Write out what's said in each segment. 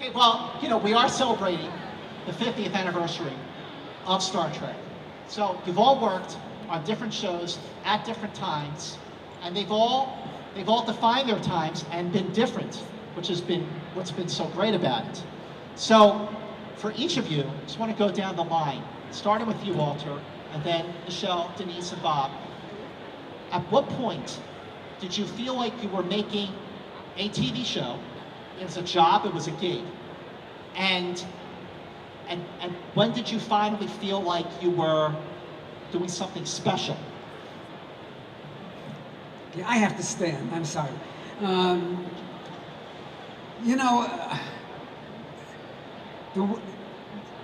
Okay, well, we are celebrating the 50th anniversary of Star Trek. So you've all worked on different shows at different times, and they've all defined their times and been different, which has been what's been so great about it. So for each of you, I just want to go down the line, starting with you, Walter, and then Michelle, Denise, and Bob. At what point did you feel like you were making a TV show? It was a job, it was a gig. And when did you finally feel like you were doing something special? Okay, I have to stand, I'm sorry.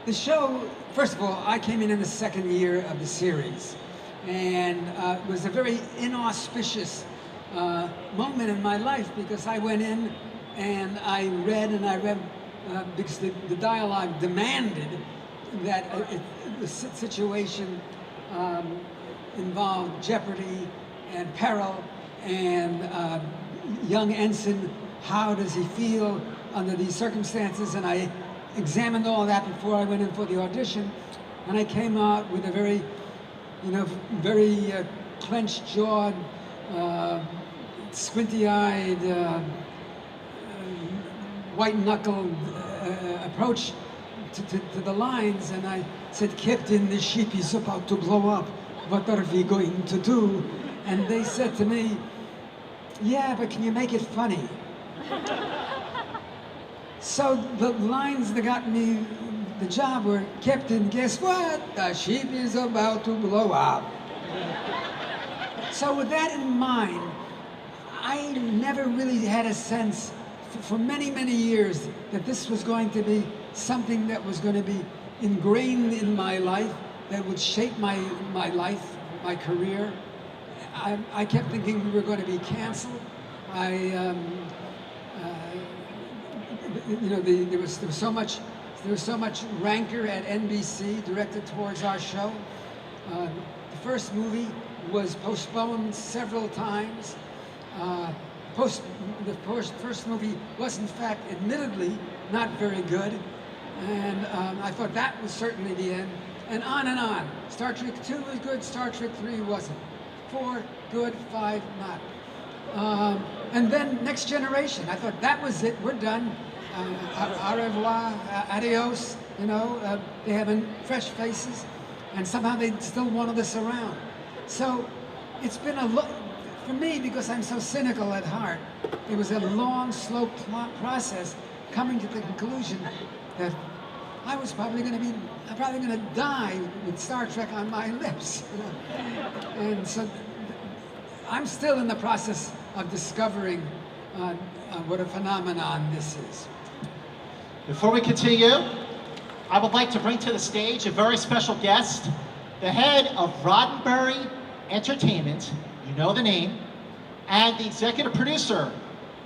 The show, first of all, I came in the second year of the series, and it was a very inauspicious moment in my life, because I went in and I read because the dialogue demanded that the situation involved jeopardy and peril, and young ensign, how does he feel under these circumstances? And I examined all that before I went in for the audition, and I came out with a very, very clenched-jawed, squinty-eyed, white-knuckled approach to the lines, and I said, "Captain, the ship is about to blow up. What are we going to do?" And they said to me, "Yeah, but can you make it funny?" So the lines that got me the job were, "Captain, guess what? The ship is about to blow up." So with that in mind, I never really had a sense for many, many years that this was going to be something that was going to be ingrained in my life, that would shape my life, my career. I kept thinking we were going to be canceled. There was so much rancor at NBC directed towards our show. The first movie was postponed several times. The first movie was, in fact, admittedly not very good, and I thought that was certainly the end. And on. Star Trek 2 was good, Star Trek 3 wasn't. 4, good, 5, not. And then Next Generation, I thought that was it, we're done. Au revoir, adios, they have fresh faces, and somehow they still wanted us around. So it's been for me, because I'm so cynical at heart, it was a long, slow process coming to the conclusion that I was probably going to die with Star Trek on my lips. And so I'm still in the process of discovering what a phenomenon this is. Before we continue, I would like to bring to the stage a very special guest, the head of Roddenberry Entertainment, you know the name, and the executive producer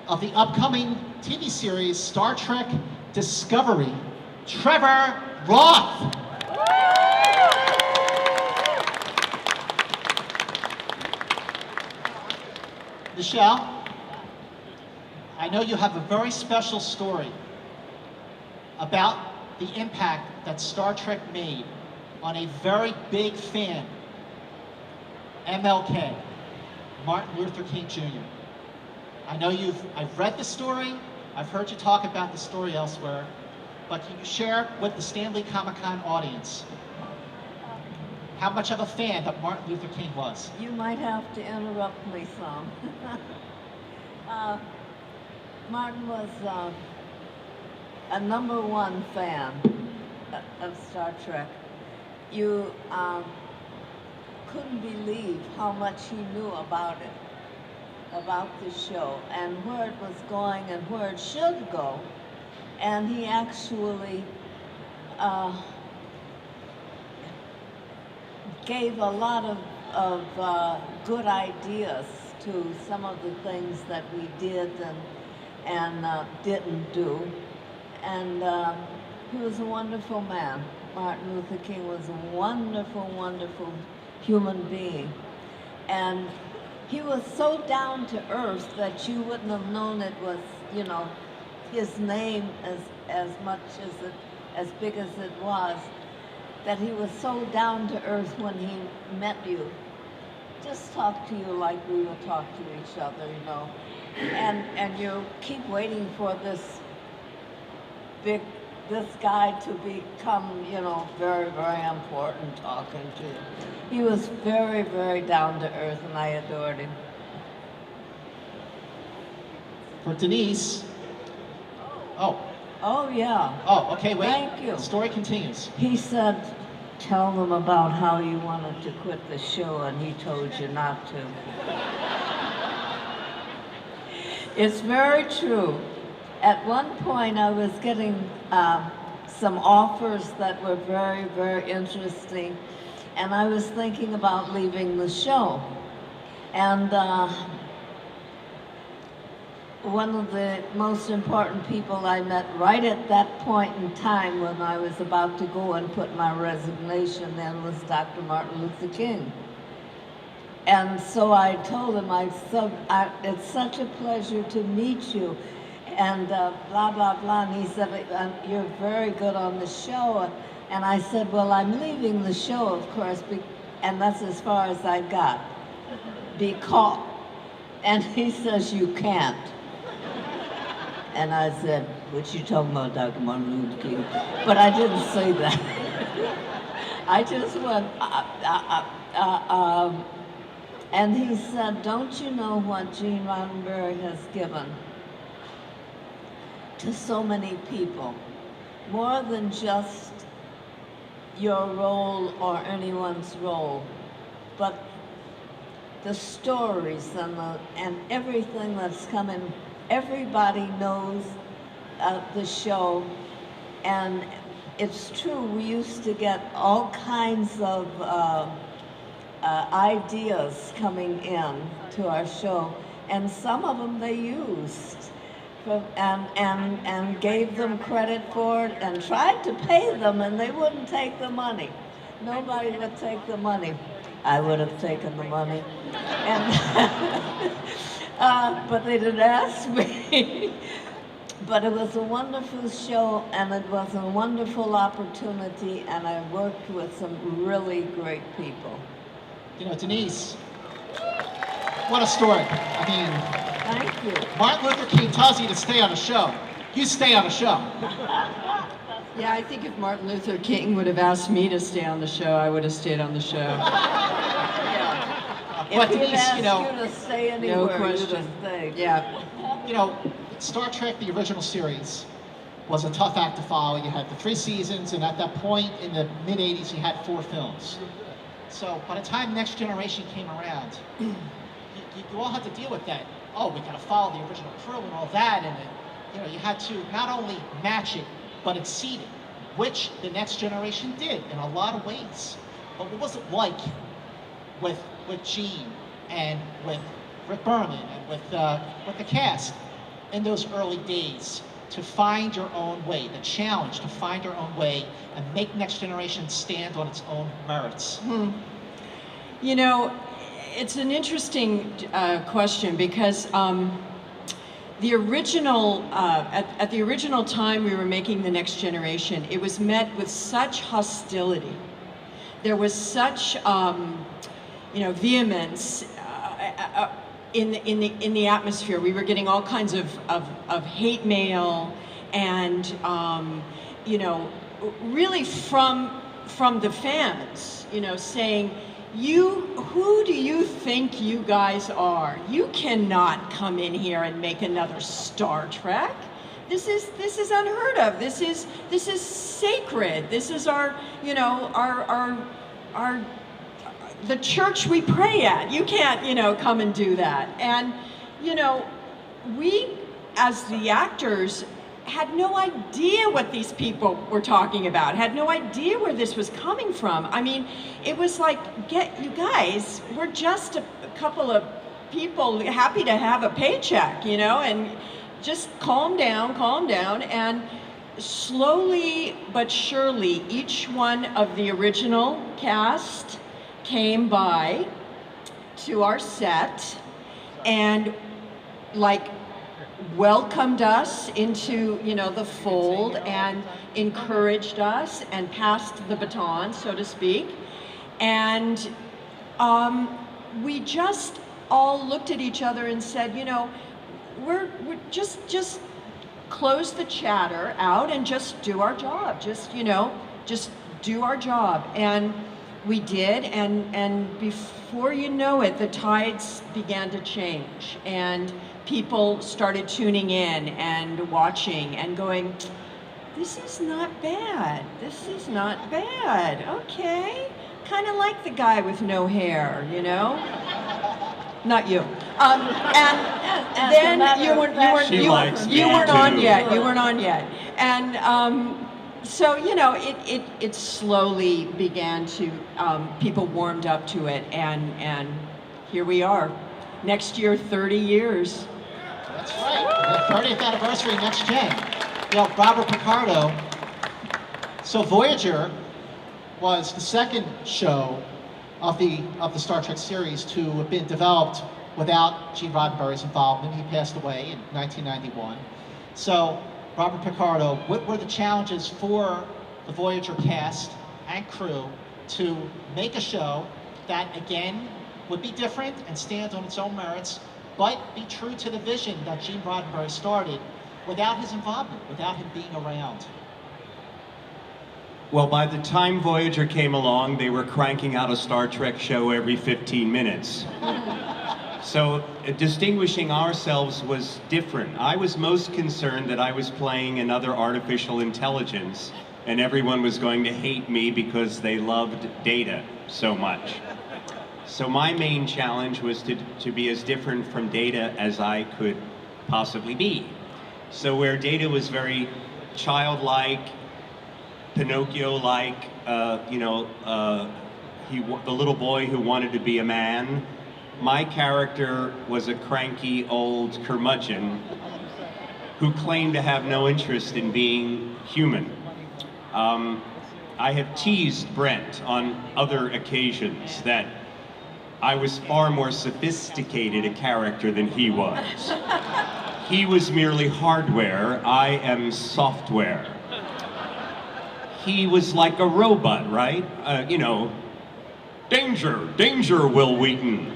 of the upcoming TV series Star Trek Discovery, Trevor Roth. Michelle, I know you have a very special story about the impact that Star Trek made on a very big fan, MLK, Martin Luther King Jr. I know I've read the story, I've heard you talk about the story elsewhere, but can you share with the Stanley Comic-Con audience how much of a fan that Martin Luther King was? You might have to interrupt me some. Martin was a #1 fan of Star Trek. You couldn't believe how much he knew about it, about the show, and where it was going and where it should go. And he actually gave a lot of good ideas to some of the things that we did and didn't do. And he was a wonderful man. Martin Luther King was a wonderful, wonderful human being. And he was so down to earth that you wouldn't have known it was, his name as much as big as it was, that he was so down to earth when he met you. Just talk to you like we would talk to each other, you know. And you keep waiting for this guy to become, you know, very, very important talking to you. He was very, very down to earth, and I adored him. For Denise. Oh. Oh, yeah. Oh, okay, wait. Thank you. The story continues. He said, tell them about how you wanted to quit the show, and he told you not to. It's very true. At one point, I was getting some offers that were very, very interesting, and I was thinking about leaving the show. And one of the most important people I met right at that point in time when I was about to go and put my resignation in was Dr. Martin Luther King. And so I told him, it's such a pleasure to meet you, and blah, blah, blah. And he said, you're very good on the show. And I said, well, I'm leaving the show, of course, and that's as far as I got. Because, and he says, you can't. And I said, what you talking about, Dr. Martin Luther King? But I didn't say that. I just went, and he said, don't you know what Gene Roddenberry has given to so many people? More than just your role or anyone's role, but the stories and everything that's coming. Everybody knows the show, and it's true, we used to get all kinds of ideas coming in to our show, and some of them they used and gave them credit for it and tried to pay them, and they wouldn't take the money. Nobody would take the money. I would have taken the money. And but they didn't ask me. But it was a wonderful show, and it was a wonderful opportunity, and I worked with some really great people. You know, Denise, what a story. I mean, thank you. Martin Luther King tells you to stay on the show. You stay on the show. Yeah, I think if Martin Luther King would have asked me to stay on the show, I would have stayed on the show. But If he'd Denise, asked you know, you to stay anywhere, no question. you'd have stayed. Yeah. You know, Star Trek, the original series, was a tough act to follow. You had the 3 seasons, and at that point in the mid-'80s, you had 4 films. So by the time Next Generation came around, you all had to deal with that. Oh, we got to follow the original crew and all that, and you know, you had to not only match it, but exceed it, which the Next Generation did in a lot of ways. But what was it like with Gene and with Rick Berman and with the cast in those early days to find your own way, the challenge to find your own way and make Next Generation stand on its own merits? You know, it's an interesting question because the original, at the original time we were making The Next Generation, it was met with such hostility. There was such, you know, vehemence in the atmosphere. We were getting all kinds of hate mail and, you know, really from the fans, you know, saying, who do you think you guys are? You cannot come in here and make another Star Trek. This is unheard of. This is sacred. This is our, you know, our the church we pray at. You can't, you know, come and do that. And, you know, we as the actors had no idea what these people were talking about, had no idea where this was coming from. I mean, it was like, you guys, we're just a couple of people happy to have a paycheck, you know, and just calm down, and slowly but surely, each one of the original cast came by to our set, and like welcomed us into, you know, the fold and encouraged us and passed the baton, so to speak. And we just all looked at each other and said, you know, we're just close the chatter out and just do our job. Just, you know, just do our job. And we did, and before you know it, the tides began to change, and people started tuning in and watching and going, this is not bad, this is not bad, okay. Kind of like the guy with no hair, you know? Not you. And then you weren't on yet. You weren't on yet. And so, you know, it slowly began to, people warmed up to it, and here we are. Next year, 30 years. That's right, the 30th anniversary Next Gen. You know, Robert Picardo. So Voyager was the second show of the Star Trek series to have been developed without Gene Roddenberry's involvement. He passed away in 1991. So Robert Picardo, what were the challenges for the Voyager cast and crew to make a show that, again, would be different and stand on its own merits, but be true to the vision that Gene Roddenberry started without his involvement, without him being around? Well, by the time Voyager came along, they were cranking out a Star Trek show every 15 minutes. So distinguishing ourselves was different. I was most concerned that I was playing another artificial intelligence, and everyone was going to hate me because they loved Data so much. So my main challenge was to be as different from Data as I could possibly be. So where Data was very childlike, Pinocchio-like, the little boy who wanted to be a man, my character was a cranky old curmudgeon who claimed to have no interest in being human. I have teased Brent on other occasions that I was far more sophisticated a character than he was. He was merely hardware, I am software. He was like a robot, right? Danger, danger, Will Wheaton.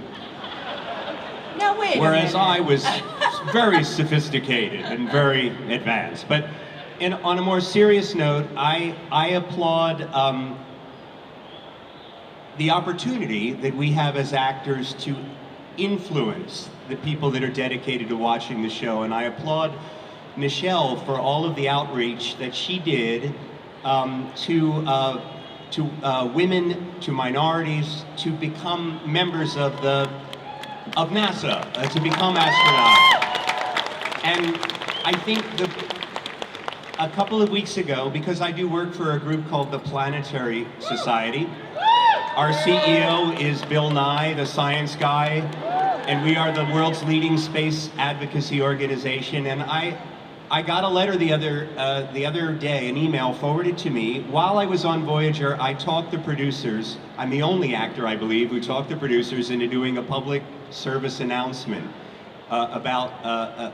Now wait Whereas a minute. I was very sophisticated and very advanced. But on a more serious note, I applaud the opportunity that we have as actors to influence the people that are dedicated to watching the show. And I applaud Michelle for all of the outreach that she did to women, to minorities, to become members of NASA, to become astronauts. And I think a couple of weeks ago, because I do work for a group called the Planetary Society, our CEO is Bill Nye, the science guy, and we are the world's leading space advocacy organization. And I got a letter the other day, an email forwarded to me. While I was on Voyager, I talked the producers, I'm the only actor, I believe, who talked the producers into doing a public service announcement about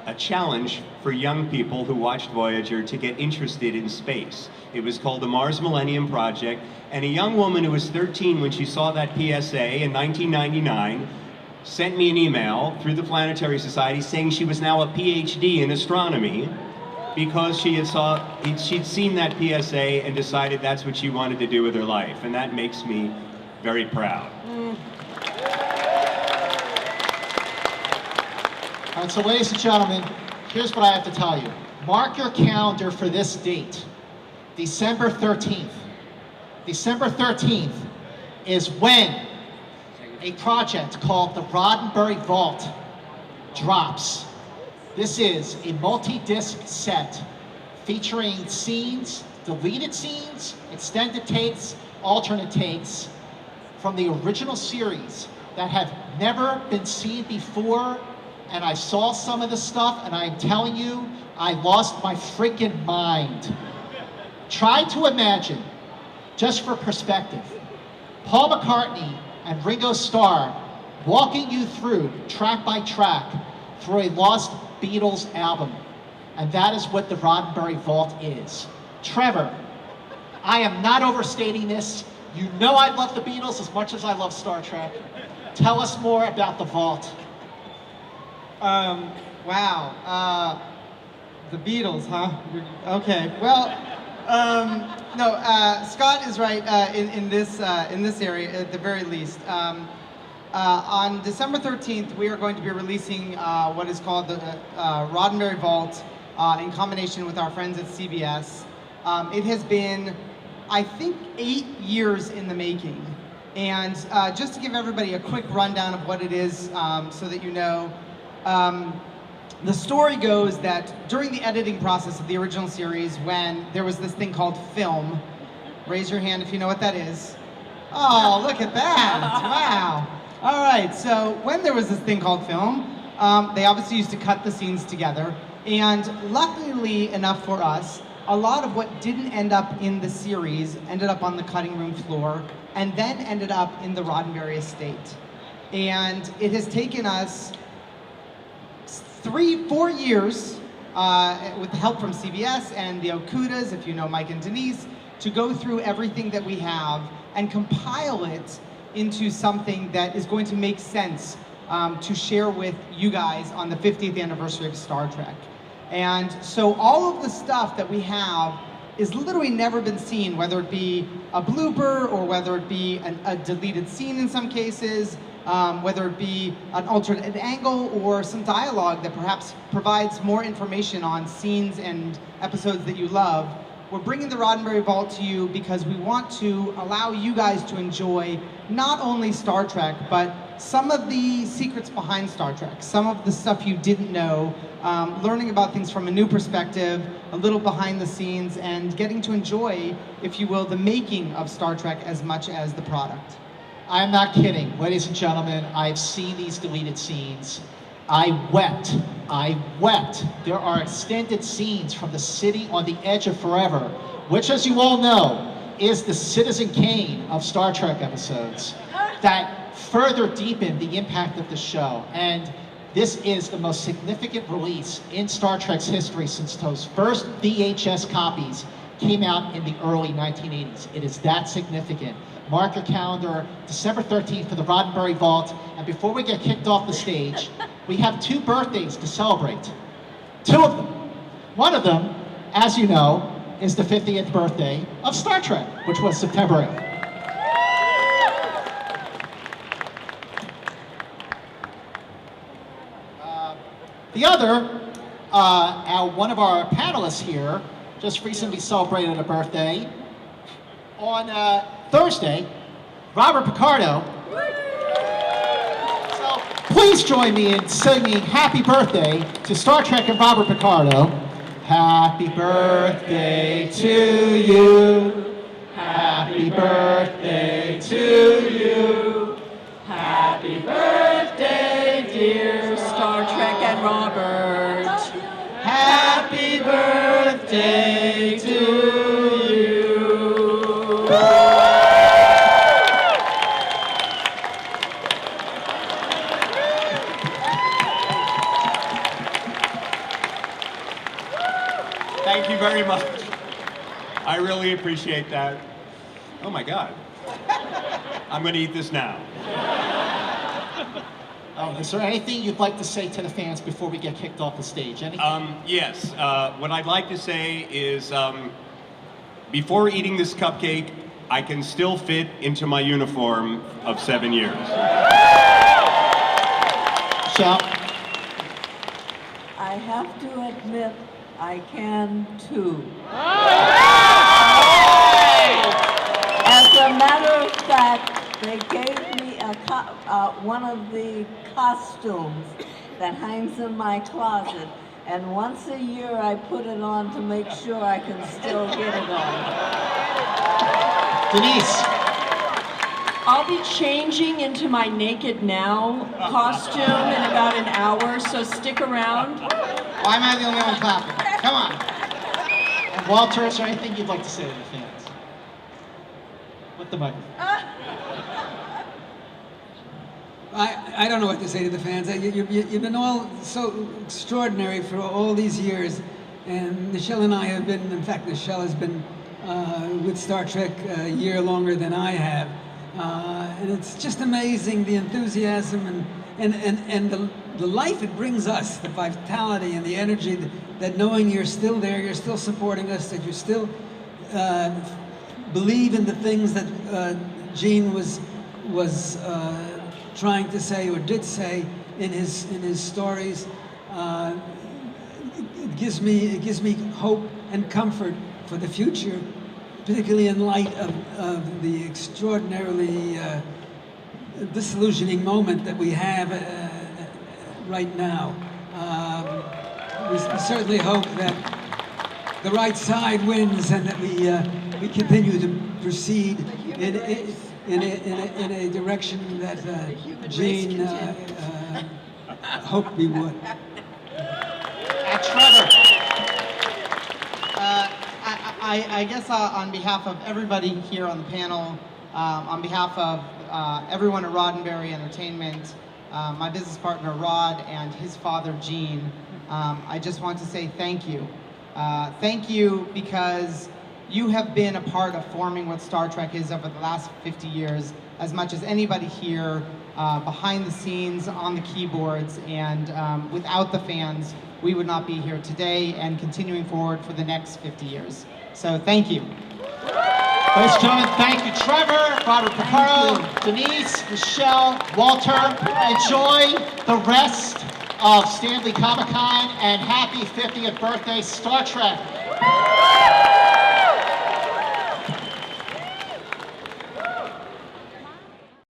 a challenge for young people who watched Voyager to get interested in space. It was called the Mars Millennium Project, and a young woman who was 13 when she saw that PSA in 1999 sent me an email through the Planetary Society saying she was now a PhD in astronomy because she'd seen that PSA and decided that's what she wanted to do with her life, and that makes me very proud. All right, so ladies and gentlemen, here's what I have to tell you. Mark your calendar for this date, December 13th. December 13th is when a project called the Roddenberry Vault drops. This is a multi-disc set featuring scenes, deleted scenes, extended takes, alternate takes from the original series that have never been seen before. And I saw some of the stuff, and I'm telling you, I lost my freaking mind. Try to imagine, just for perspective, Paul McCartney and Ringo Starr walking you through, track by track, for a lost Beatles album. And that is what the Roddenberry Vault is. Trevor, I am not overstating this. You know I love the Beatles as much as I love Star Trek. Tell us more about the Vault. Wow. The Beatles, huh? Okay. Well, no. Scott is right in this area at the very least. On December 13th, we are going to be releasing what is called the Roddenberry Vault in combination with our friends at CBS. It has been, I think, 8 years in the making. And just to give everybody a quick rundown of what it is so that you know, the story goes that during the editing process of the original series, when there was this thing called film, raise your hand if you know what that is. Oh, look at that, wow. All right, so when there was this thing called film, they obviously used to cut the scenes together, and luckily enough for us, a lot of what didn't end up in the series ended up on the cutting room floor, and then ended up in the Roddenberry estate. And it has taken us 3-4 years, with the help from CBS and the Okudas, if you know Mike and Denise, to go through everything that we have and compile it into something that is going to make sense to share with you guys on the 50th anniversary of Star Trek. And so all of the stuff that we have is literally never been seen, whether it be a blooper or whether it be a deleted scene in some cases, whether it be an alternate angle or some dialogue that perhaps provides more information on scenes and episodes that you love. We're bringing the Roddenberry Vault to you because we want to allow you guys to enjoy not only Star Trek, but some of the secrets behind Star Trek, some of the stuff you didn't know, learning about things from a new perspective, a little behind the scenes, and getting to enjoy, if you will, the making of Star Trek as much as the product. I'm not kidding, ladies and gentlemen, I've seen these deleted scenes. I wept. There are extended scenes from the city on the edge of forever, which, as you all know, is the Citizen Kane of Star Trek episodes, that further deepen the impact of the show. And this is the most significant release in Star Trek's history since those first VHS copies came out in the early 1980s. It is that significant. Mark your calendar, December 13th for the Roddenberry Vault. And before we get kicked off the stage, we have 2 birthdays to celebrate. 2 of them. One of them, as you know, is the 50th birthday of Star Trek, which was September 8th. The other, one of our panelists here, just recently celebrated a birthday. On Thursday, Robert Picardo. So please join me in singing happy birthday to Star Trek and Robert Picardo. Happy birthday to you. Happy birthday to you. Happy birthday, dear Star Trek and Robert. Happy birthday to you. Thank you very much. I really appreciate that. Oh my God. I'm going to eat this now. Oh, is there anything you'd like to say to the fans before we get kicked off the stage? Anything? Yes. What I'd like to say is, before eating this cupcake, I can still fit into my uniform of 7 years. Shout. I have to admit, I can too. As a matter of fact, they gave me one of the costumes that hangs in my closet, and once a year I put it on to make sure I can still get it on. Denise. I'll be changing into my Naked Now costume in about an hour, so stick around. Why am I the only one clapping? Come on. And Walter, is there anything you'd like to say to the fans? With the microphone. I don't know what to say to the fans. You've been all so extraordinary for all these years. And Nichelle and I have been, in fact, Nichelle has been with Star Trek a year longer than I have. And it's just amazing, the enthusiasm and the life it brings us, the vitality and the energy that knowing you're still there, you're still supporting us, that you still believe in the things that Gene was trying to say or did say in his stories. It gives me hope and comfort for the future, particularly in light of the extraordinarily disillusioning moment that we have right now. We certainly hope that the right side wins and that we continue to proceed in a direction that Gene hoped we would. Trevor. I guess on behalf of everybody here on the panel, on behalf of everyone at Roddenberry Entertainment, my business partner Rod and his father Gene, I just want to say thank you. Thank you because you have been a part of forming what Star Trek is over the last 50 years, as much as anybody here, behind the scenes, on the keyboards, and without the fans, we would not be here today and continuing forward for the next 50 years. So thank you. Ladies and gentlemen, thank you, Trevor, Robert Picardo, Denise, Michelle, Walter. Enjoy the rest of Stanley Comic-Con and happy 50th birthday, Star Trek.